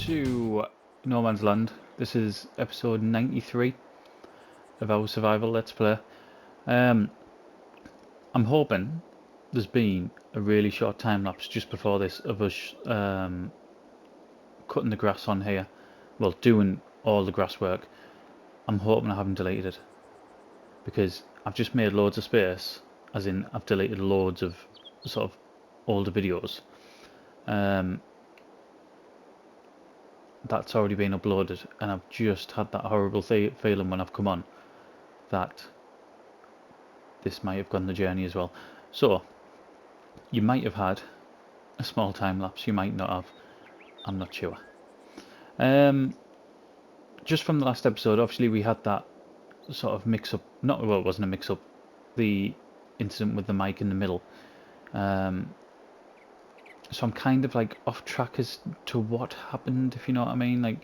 to No Man's Land. This is episode 93 of our survival let's play. I'm hoping there's been a really short time lapse just before this of us cutting the grass on here, well, doing all the grass work. I'm hoping I haven't deleted it, because I've just made loads of space, as in I've deleted loads of sort of older videos that's already been uploaded, and I've just had that horrible feeling when I've come on that this might have gone the journey as well. So you might have had a small time lapse, you might not have, I'm not sure. Just from the last episode, obviously we had that sort of mix up, not, well, it wasn't a mix up, the incident with the mic in the middle. So I'm kind of like off track as to what happened, if you know what I mean. Like,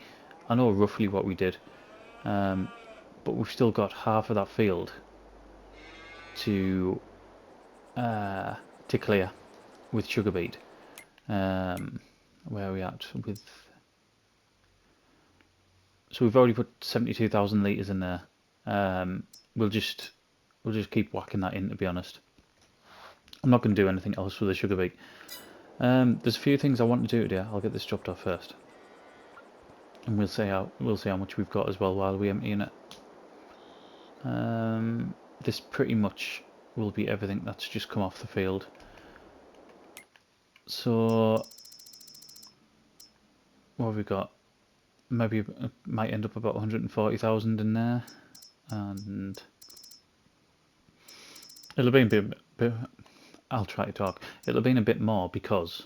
I know roughly what we did, but we've still got half of that field to clear with sugar beet. Where are we at with? So we've already put 72,000 litres in there. We'll just keep whacking that in, to be honest. I'm not going to do anything else with the sugar beet. There's a few things I want to do today. I'll get this chopped off first, and we'll see how much we've got as well while we're emptying it. This pretty much will be everything that's just come off the field. So what have we got? Maybe it might end up about 140,000 in there, and it'll be a bit. I'll try to talk. It'll have been a bit more because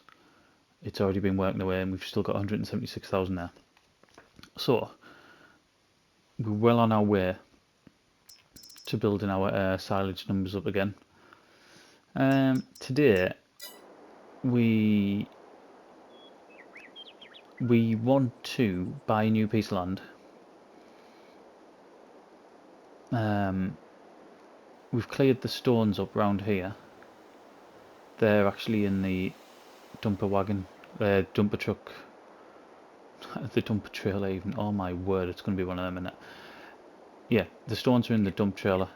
it's already been working away, and we've still got 176,000 there. So we're well on our way to building our silage numbers up again. Today we want to buy a new piece of land. We've cleared the stones up round here. They're actually in the dumper wagon, dumper truck, the dumper trailer even. Oh my word, it's going to be one of them, isn't it? Yeah, the stones are in the dump trailer,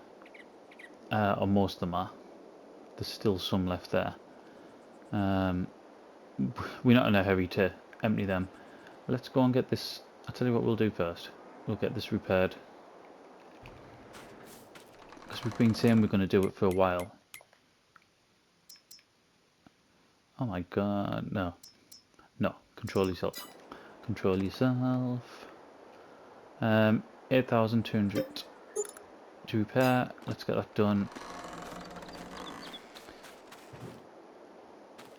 or most of them are. There's still some left there. We're not in a hurry to empty them. Let's go and get this. I'll tell you what we'll do first. We'll get this repaired, because we've been saying we're going to do it for a while. Oh my god, no. No, control yourself. Control yourself. 8,200 to repair. Let's get that done.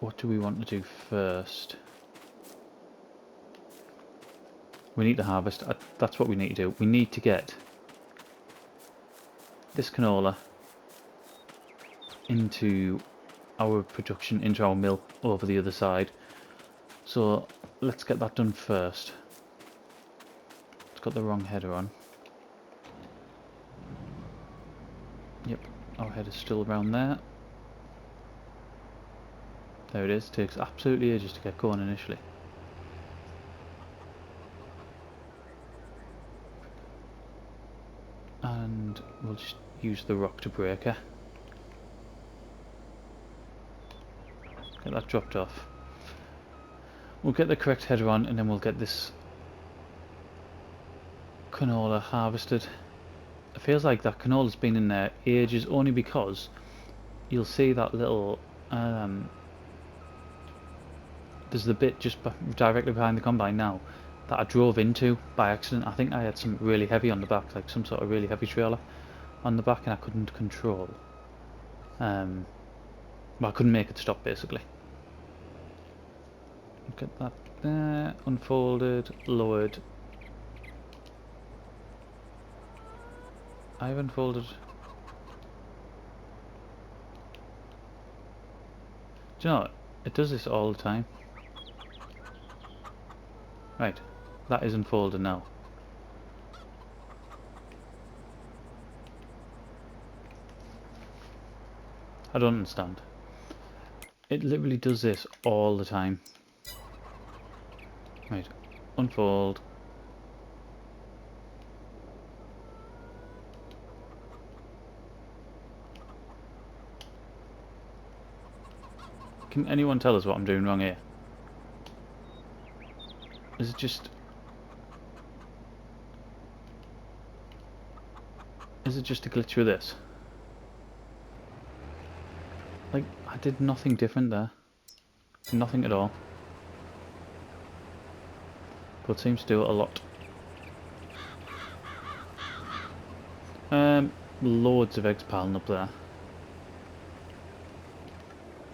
What do we want to do first? We need to harvest. That's what we need to do. We need to get this canola into our production, into our mill over the other side. So let's get that done first. It's got the wrong header on. Yep, our header's still around there. There it is. Takes absolutely ages to get going initially. And we'll just use the rock to break her. Get that dropped off. We'll get the correct header on, and then we'll get this canola harvested. It feels like that canola's been in there ages, only because you'll see that little there's the bit just directly behind the combine now that I drove into by accident. I think I had some really heavy on the back, like some sort of really heavy trailer on the back, and I couldn't control. Well, I couldn't make it stop, basically. Get that there, unfolded, lowered. I've unfolded. Do you know what? It does this all the time. Right, that is unfolded now. I don't understand. It literally does this all the time. Right, Unfold. Can anyone tell us what I'm doing wrong here? Is it just... Is it just a glitch with this? Like, I did nothing different there. Nothing at all. But it seems to do it a lot. Loads of eggs piling up there.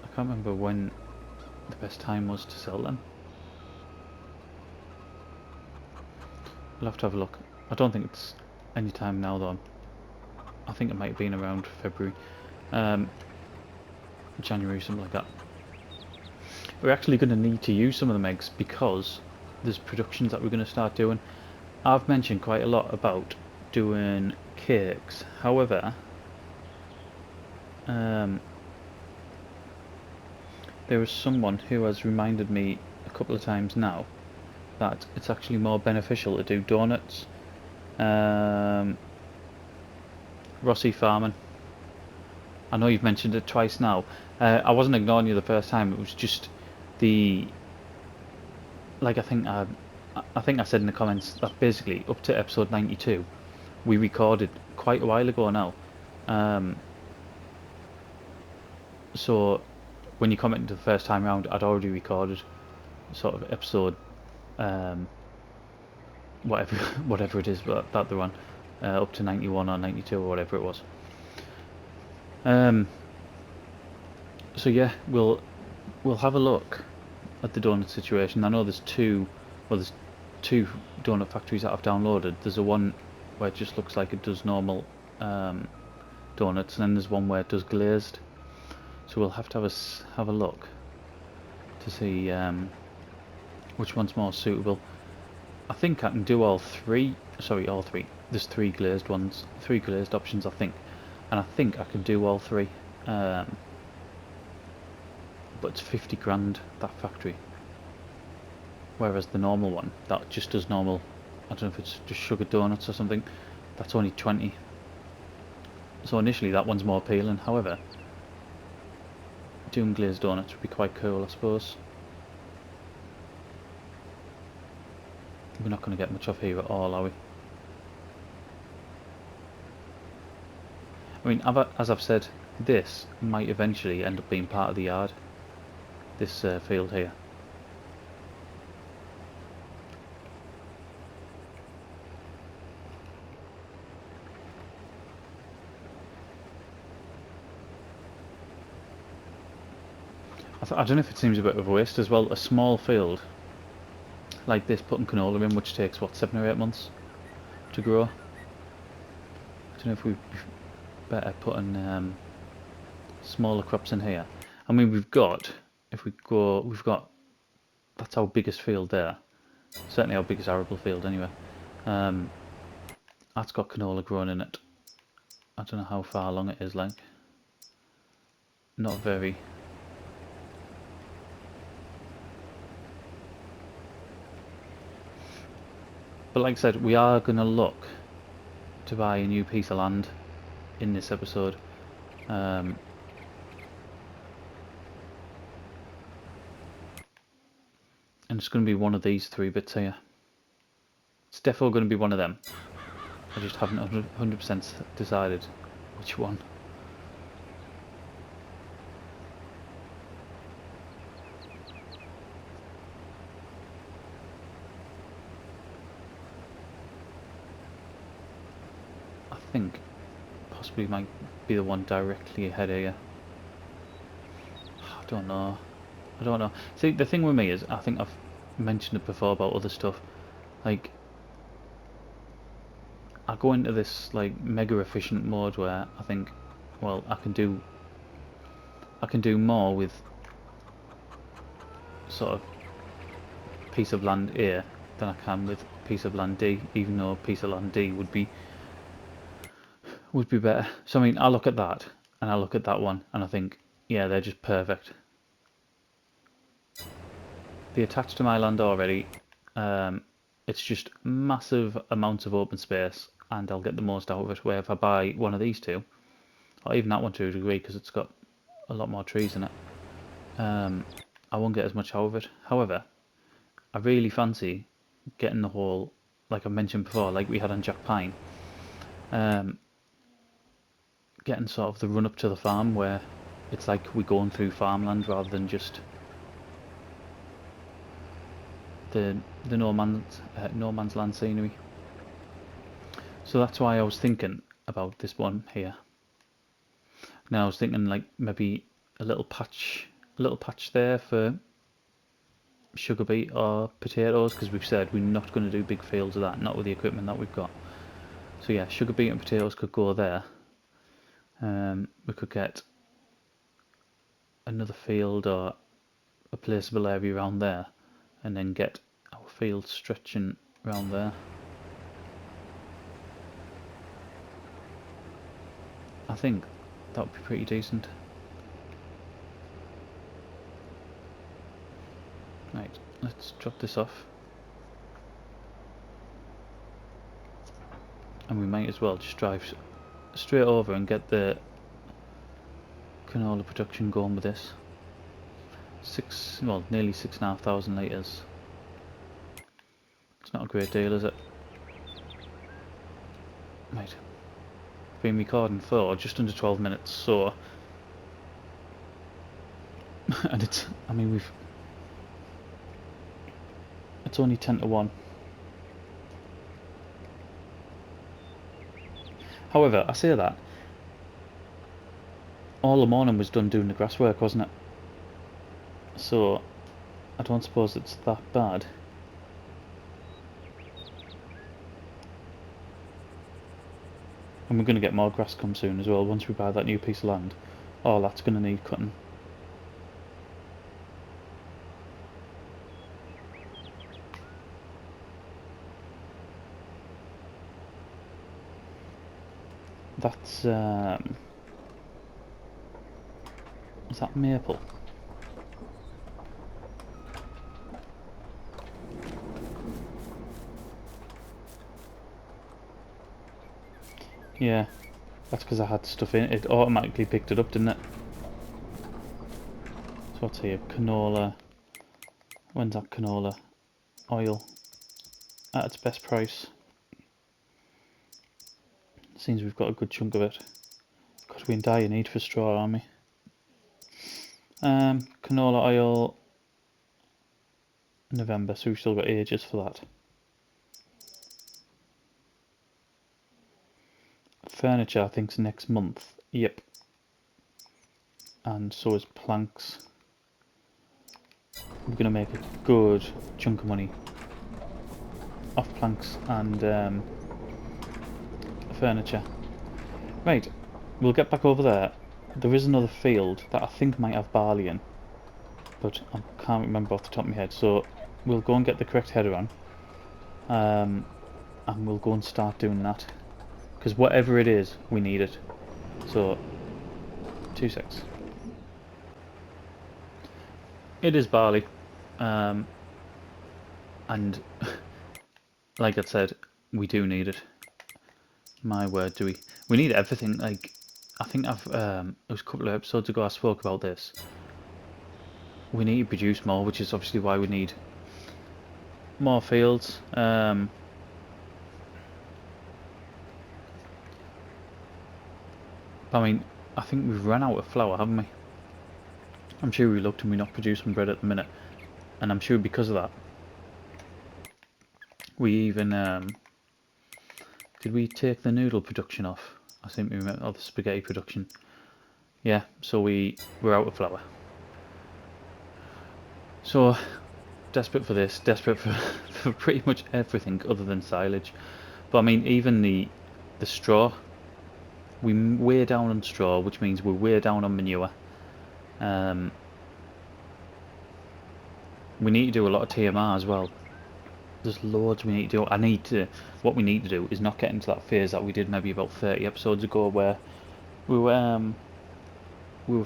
I can't remember when the best time was to sell them. I'll have to have a look. I don't think it's any time now though. I think it might have been around February, January, something like that. We're actually going to need to use some of them eggs because there's productions that we're going to start doing. I've mentioned quite a lot about doing cakes. However, there is someone who has reminded me a couple of times now that it's actually more beneficial to do donuts. Rossi Farming. I know you've mentioned it twice now. I wasn't ignoring you the first time. It was just the... Like I think I said in the comments that basically up to episode 92 we recorded quite a while ago now. So when you commented the first time round, I'd already recorded sort of episode whatever it is that they're on, up to 91 or 92 or whatever it was. So yeah, we'll have a look at the donut situation. I know there's two donut factories that I've downloaded. There's a one where it just looks like it does normal donuts, and then there's one where it does glazed. So we'll have to have a look to see which one's more suitable. I think I can do all three. Sorry, all three. There's three glazed ones, three glazed options, I think, and I think I can do all three. But it's 50 grand, that factory. Whereas the normal one, that just does normal, I don't know if it's just sugar donuts or something, that's only 20. So initially that one's more appealing. However, doing glazed donuts would be quite cool, I suppose. We're not going to get much off here at all, are we? I mean, as I've said, this might eventually end up being part of the yard. This field here. I don't know if it seems a bit of a waste as well. A small field like this, putting canola in, which takes what, 7 or 8 months to grow. I don't know if we better putting smaller crops in here. I mean, we've got that's our biggest field there. Certainly our biggest arable field anyway. That's got canola growing in it. I don't know how far along it is, like. Not very. But like I said, we are going to look to buy a new piece of land in this episode. And it's going to be one of these 3 bits here. It's definitely going to be one of them. I just haven't 100% decided which one. I think possibly might be the one directly ahead of you. I don't know. See, the thing with me is, I think I've mentioned it before about other stuff. Like, I go into this like mega efficient mode where I think, well, I can do more with sort of piece of land A than I can with piece of land D, even though piece of land D would be better. So I mean, I look at that and I look at that one and I think, yeah, they're just perfect. They attach to my land already. it's just massive amounts of open space, and I'll get the most out of it. Where if I buy one of these two, or even that one to a degree, because it's got a lot more trees in it, I won't get as much out of it. However, I really fancy getting the whole, like I mentioned before, like we had on Jack Pine, getting sort of the run up to the farm where it's like we're going through farmland rather than just the no man's land scenery. So that's why I was thinking about this one here. Now I was thinking like maybe a little patch there for sugar beet or potatoes, because we've said we're not going to do big fields of that, not with the equipment that we've got. So yeah, sugar beet and potatoes could go there. We could get another field or a placeable area around there, and then get our field stretching around there. I think that would be pretty decent. Right, let's drop this off. And we might as well just drive straight over and get the canola production going with this. Nearly 6,500 litres. It's not a great deal, is it? Right. Been recording for just under 12 minutes, so and it's only 10 to 1. However, I say that all the morning was done doing the grass work, wasn't it? So I don't suppose it's that bad. And we're going to get more grass come soon as well once we buy that new piece of land. Oh, that's going to need cutting. That's is that maple? Yeah, that's because I had stuff in it. It automatically picked it up, didn't it? So what's here? Canola. When's that canola oil at its best price? Seems we've got a good chunk of it. Because we're in dire need for straw, aren't we? Canola oil, November, so we've still got ages for that. Furniture, I think, is next month. Yep. And so is planks. We're going to make a good chunk of money off planks and furniture. Right, we'll get back over there. There is another field that I think might have barley in, but I can't remember off the top of my head, so we'll go and get the correct header on, and we'll go and start doing that, because whatever it is, we need it. So 2 secs. It is barley, and like I said, we do need it. My word, do we? We need everything. Like, I think it was a couple of episodes ago I spoke about this. We need to produce more, which is obviously why we need more fields. I mean, I think we've run out of flour, haven't we? I'm sure we looked and we're not producing bread at the minute, and I'm sure because of that, we even did we take the noodle production off? I think we remember, or the spaghetti production. Yeah, so we're out of flour. So desperate for this, desperate for pretty much everything other than silage. But I mean, even the straw, we're way down on straw, which means we're way down on manure. We need to do a lot of TMR as well. There's loads we need to do. What we need to do is not get into that phase that we did maybe about 30 episodes ago, where we were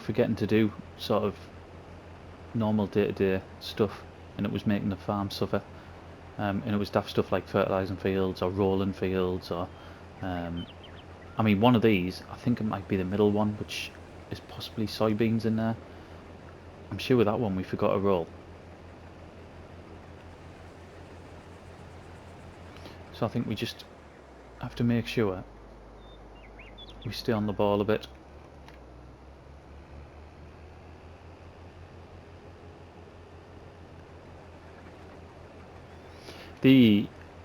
forgetting to do sort of normal day-to-day stuff, and it was making the farm suffer. and it was daft stuff like fertilising fields or rolling fields, or I mean, one of these, I think it might be the middle one, which is possibly soybeans in there. I'm sure with that one we forgot a roll. So I think we just have to make sure we stay on the ball a bit.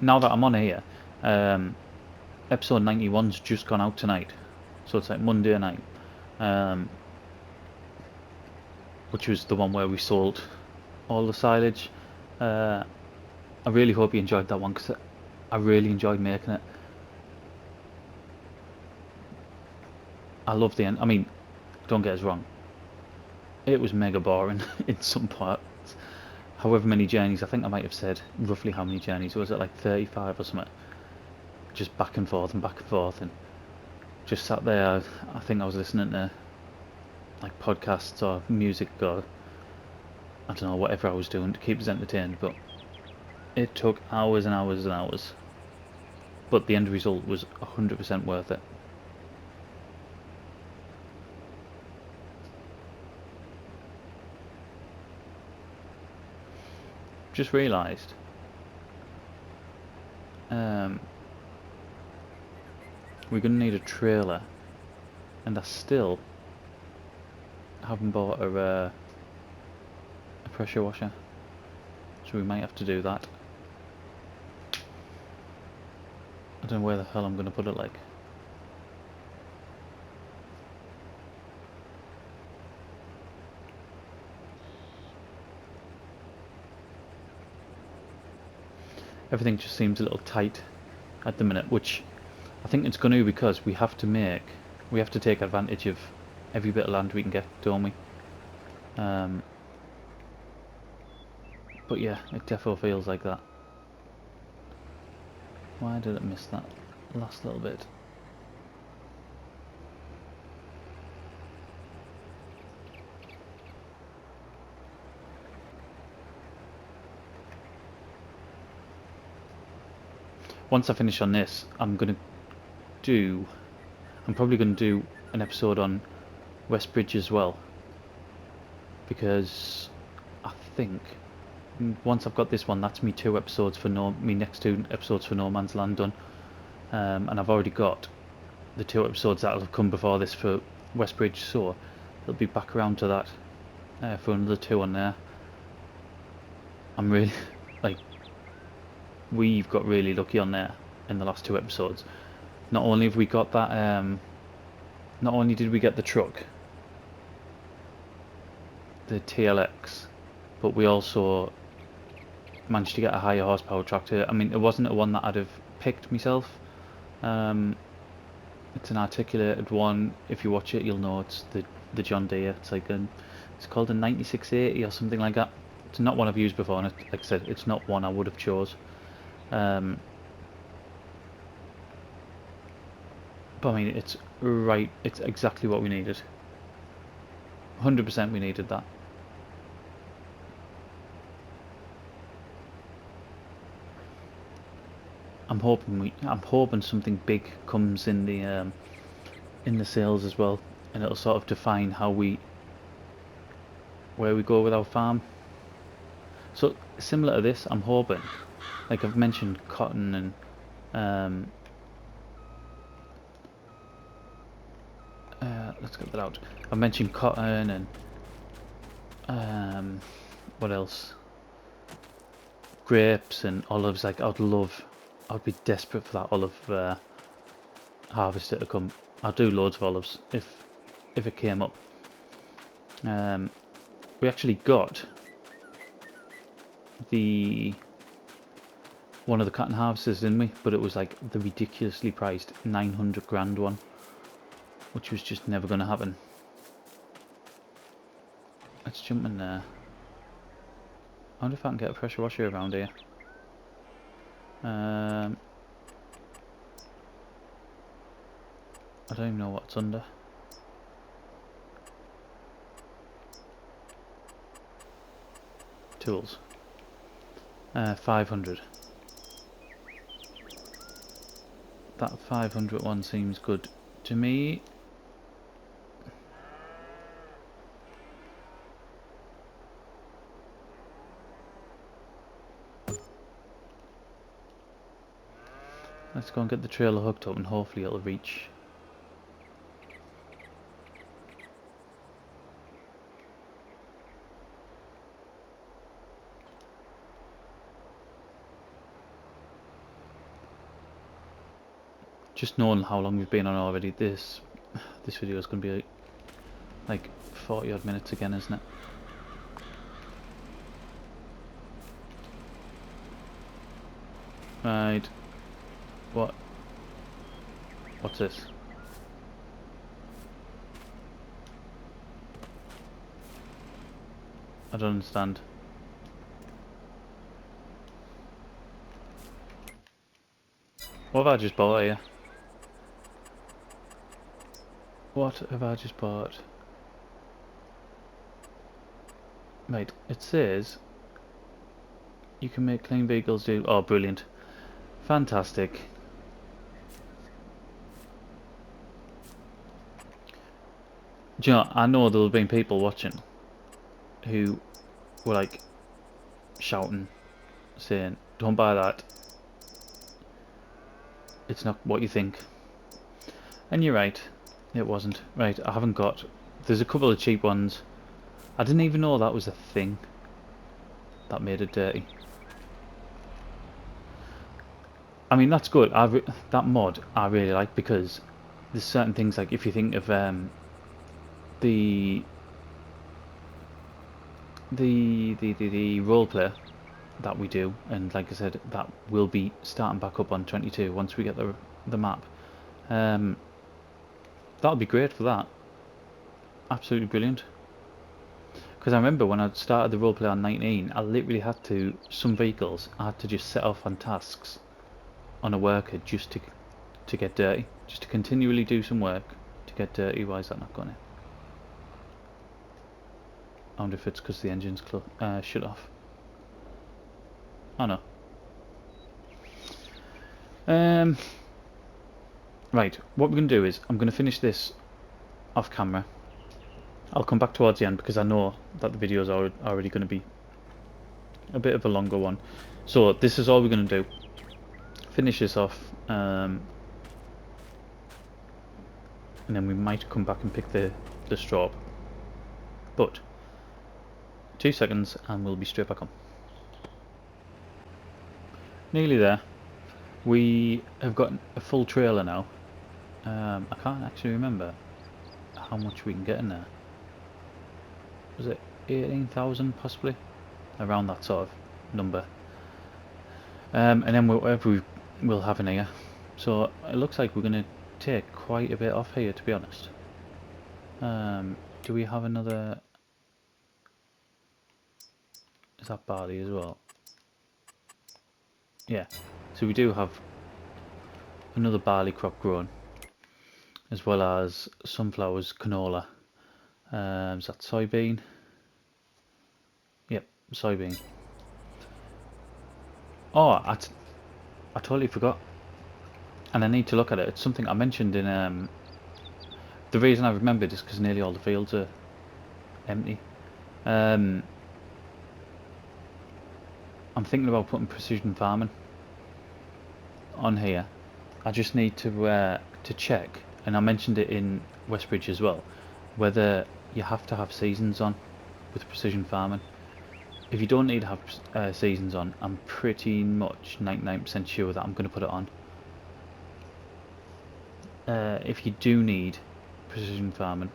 Now that I'm on here, episode 91's just gone out tonight, so it's like Monday night, which was the one where we sold all the silage. I really hope you enjoyed that one, because I really enjoyed making it. I love the end. I mean, don't get us wrong, it was mega boring in some parts. However many journeys, I think I might have said roughly how many journeys, was it like 35 or something? Just back and forth and just sat there. I think I was listening to like podcasts or music, or I don't know, whatever I was doing to keep us entertained, but it took hours and hours and hours. But the end result was 100% worth it. Just realised we're going to need a trailer, and I still haven't bought a pressure washer, so we might have to do that. I don't know where the hell I'm going to put it, like. Everything just seems a little tight at the minute, which I think it's going to, because we have to take advantage of every bit of land we can get, don't we? But yeah, it definitely feels like that. Why did it miss that last little bit? Once I finish on this, I'm probably going to do an episode on Westbridge as well, because I think once I've got this one, that's me next 2 episodes for No Man's Land done, and I've already got the 2 episodes that have come before this for Westbridge, so it'll be back around to that for another 2 on there. I'm really like, we've got really lucky on there in the last 2 episodes. Not only have we got that, not only did we get the truck, the TLX, but we also managed to get a higher horsepower tractor. I mean, it wasn't a one that I'd have picked myself. It's an articulated one. If you watch it, you'll know it's the John Deere. It's called a 9680 or something like that. It's not one I've used before, and like I said, it's not one I would have chose. But I mean, it's exactly what we needed. 100% we needed that. I'm hoping something big comes in the sales as well, and it'll sort of define where we go with our farm. So similar to this, I'm hoping, like I've mentioned cotton and let's get that out. I've mentioned cotton and what else? Grapes and olives. Like I'd be desperate for that olive harvester to come. I'd do loads of olives if it came up. We actually got one of the cotton harvesters, didn't we? But it was like the ridiculously priced 900 grand one, which was just never going to happen. Let's jump in there. I wonder if I can get a pressure washer around here. I don't even know what's under. Tools. 500. That 500 one seems good to me. Let's go and get the trailer hooked up and hopefully it'll reach. Just knowing how long we've been on already, this video is going to be like 40 odd minutes again, isn't it? Right. What's this? I don't understand. What have I just bought here? What have I just bought? Right, it says you can make clean vehicles do. Oh, brilliant. Fantastic. Do you know, I know there have been people watching who were like shouting, saying, don't buy that. It's not what you think. And you're right, it wasn't. Right, I haven't got. There's a couple of cheap ones. I didn't even know that was a thing that made it dirty. I mean, that's good. That mod I really like, because there's certain things, like if you think of the role player that we do, and like I said, that will be starting back up on 22 once we get the map. That'll be great for that. Absolutely brilliant. Because I remember when I started the roleplay on 19, I literally had to, some vehicles, I had to just set off on tasks on a worker just to get dirty. Just to continually do some work to get dirty. Why is that not going in? I wonder if it's because the engine's shut off. Oh no. Right, what we're going to do is, I'm going to finish this off camera. I'll come back towards the end because I know that the video is already going to be a bit of a longer one. So this is all we're going to do. Finish this off, and then we might come back and pick the straw up. But 2 seconds and we'll be straight back on. Nearly there. We have got a full trailer now. I can't actually remember how much we can get in there. Was it 18,000 possibly? Around that sort of number. And then whatever we'll have in here. So it looks like we're going to take quite a bit off here, to be honest. Do we have another... Is that barley as well? Yeah. So we do have another barley crop growing, as well as sunflowers, canola. Is that soybean? Yep, soybean. Oh, I totally forgot, and I need to look at it. It's something I mentioned in the reason I remembered is because nearly all the fields are empty. I'm thinking about putting precision farming on here. I just need to check, and I mentioned it in Westbridge as well, whether you have to have seasons on with precision farming. If you don't need to have seasons on, I'm pretty much 99% sure that I'm going to put it on. If you do need precision farming,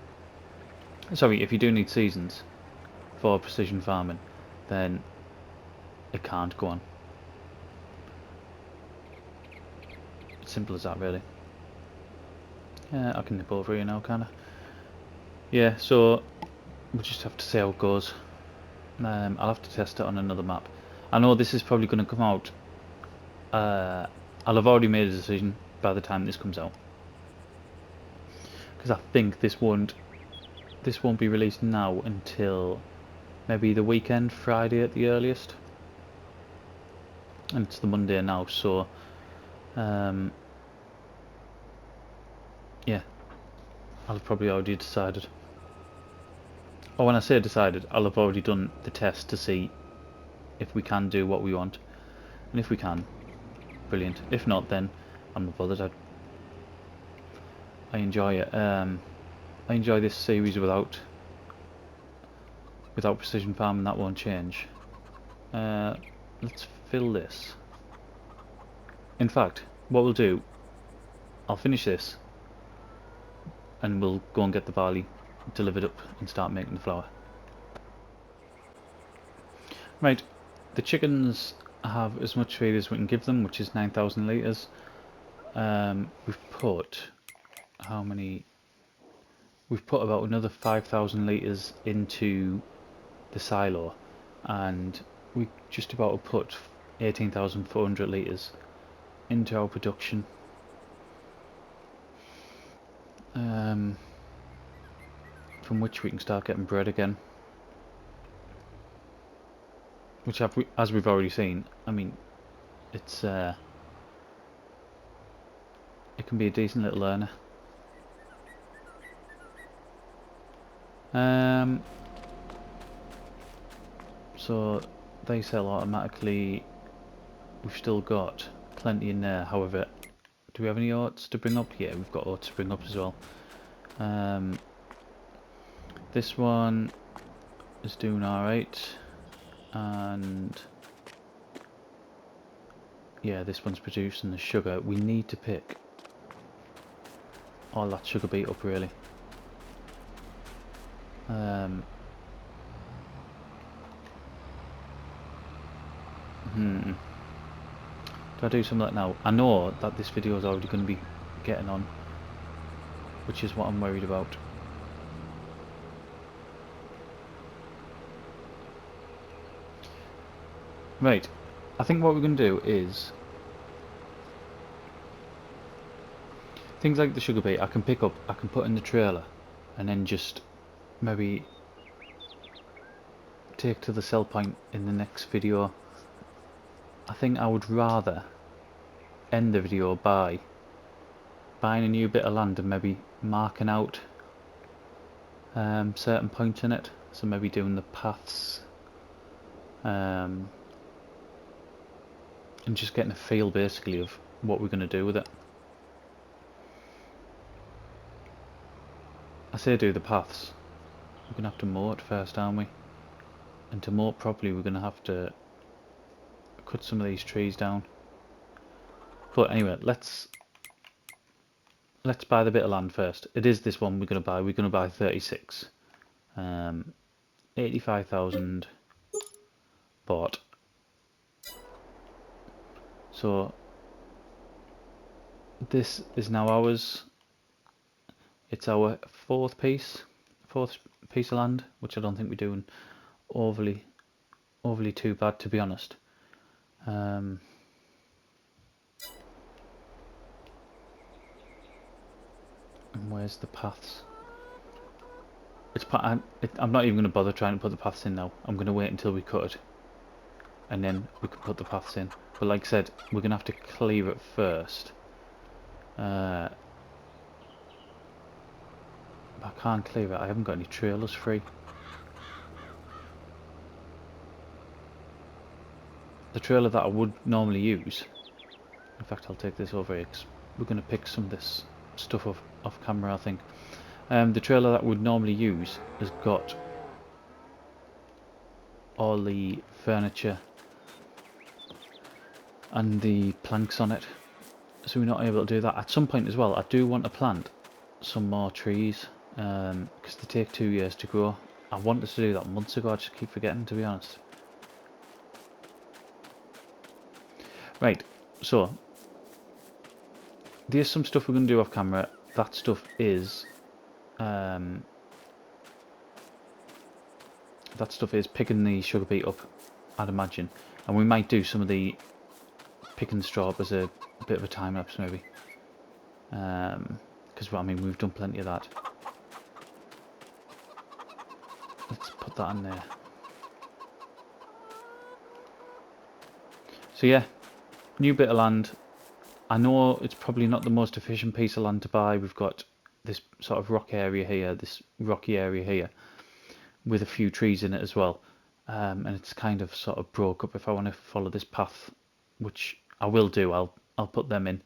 sorry, if you do need seasons for precision farming, then it can't go on. It's simple as that, really. I can nip over here now, kinda. Yeah, so we'll just have to see how it goes. I'll have to test it on another map. I know this is probably going to come out. I'll have already made a decision by the time this comes out, because I think this won't be released now until maybe the weekend, Friday at the earliest, and it's the Monday now. So Yeah, I'll have probably already decided. Or when I say decided, I'll have already done the test to see if we can do what we want. And if we can, brilliant. If not, then I'm not bothered. I enjoy it. I enjoy this series without precision farming. That won't change. Let's fill this. In fact, what we'll do, I'll finish this and we'll go and get the barley delivered up and start making the flour. Right, the chickens have as much feed as we can give them, which is 9,000 litres. We've put how many? We've put about another 5,000 litres into the silo, and we just about put 18,400 litres into our production. From which we can start getting bread again. Which, as we've already seen, I mean, it's it can be a decent little earner. So they sell automatically. We've still got plenty in there. However, do we have any oats to bring up? Yeah, we've got oats to bring up as well. This one is doing alright, and yeah, this one's producing the sugar. We need to pick all that sugar beet up really. Do I do some of that now? I know that this video is already going to be getting on, which is what I'm worried about. Right, I think what we're going to do is things like the sugar beet I can pick up, I can put in the trailer and then just maybe take to the sell point in the next video. I think I would rather end the video by buying a new bit of land and maybe marking out certain points in it, so maybe doing the paths and just getting a feel basically of what we're going to do with it. I say do the paths, we're going to have to mow it first, aren't we? And to mow it properly we're going to have to cut some of these trees down. But anyway, let's buy the bit of land first. It is this one we're going to buy. We're going to buy 36. 85,000 bought. So this is now ours. It's our fourth piece of land, which I don't think we're doing overly too bad, to be honest. And where's the paths? I'm not even going to bother trying to put the paths in now. I'm going to wait until we cut it, and then we can put the paths in. But like I said, we're going to have to clear it first. I can't clear it. I haven't got any trailers free. The trailer that I would normally use, in fact I'll take this over here because we're going to pick some of this stuff off camera, I think. The trailer that I would normally use has got all the furniture and the planks on it, so we're not able to do that. At some point as well I do want to plant some more trees, because they take 2 years to grow. I wanted to do that months ago, I just keep forgetting, to be honest. Right, so there's some stuff we're going to do off camera. That stuff is picking the sugar beet up, I'd imagine, and we might do some of the picking straw up as a bit of a time lapse maybe, because I mean we've done plenty of that. Let's put that in there. So yeah, new bit of land. I know it's probably not the most efficient piece of land to buy. We've got this sort of rock area here, this rocky area here, with a few trees in it as well. And it's kind of sort of broke up. If I want to follow this path, which I will do, I'll put them in,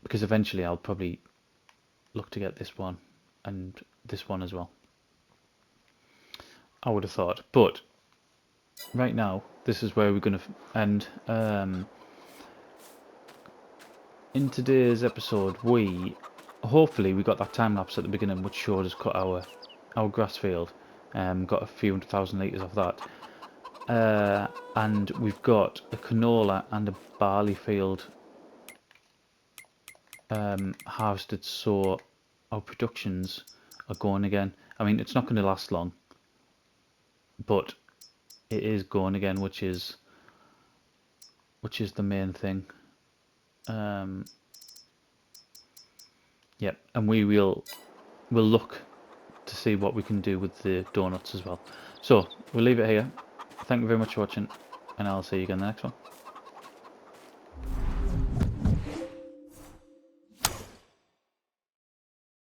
because eventually I'll probably look to get this one and this one as well, I would have thought. But right now, this is where we're going to end. In today's episode, hopefully we got that time lapse at the beginning, which showed us cut our grass field. Got a few 100,000 litres of that. And we've got a canola and a barley field harvested, so our productions are going again. I mean, it's not going to last long, but it is going again, which is the main thing. Yep, and we'll look to see what we can do with the donuts as well. So we'll leave it here. Thank you very much for watching, and I'll see you again in the next one.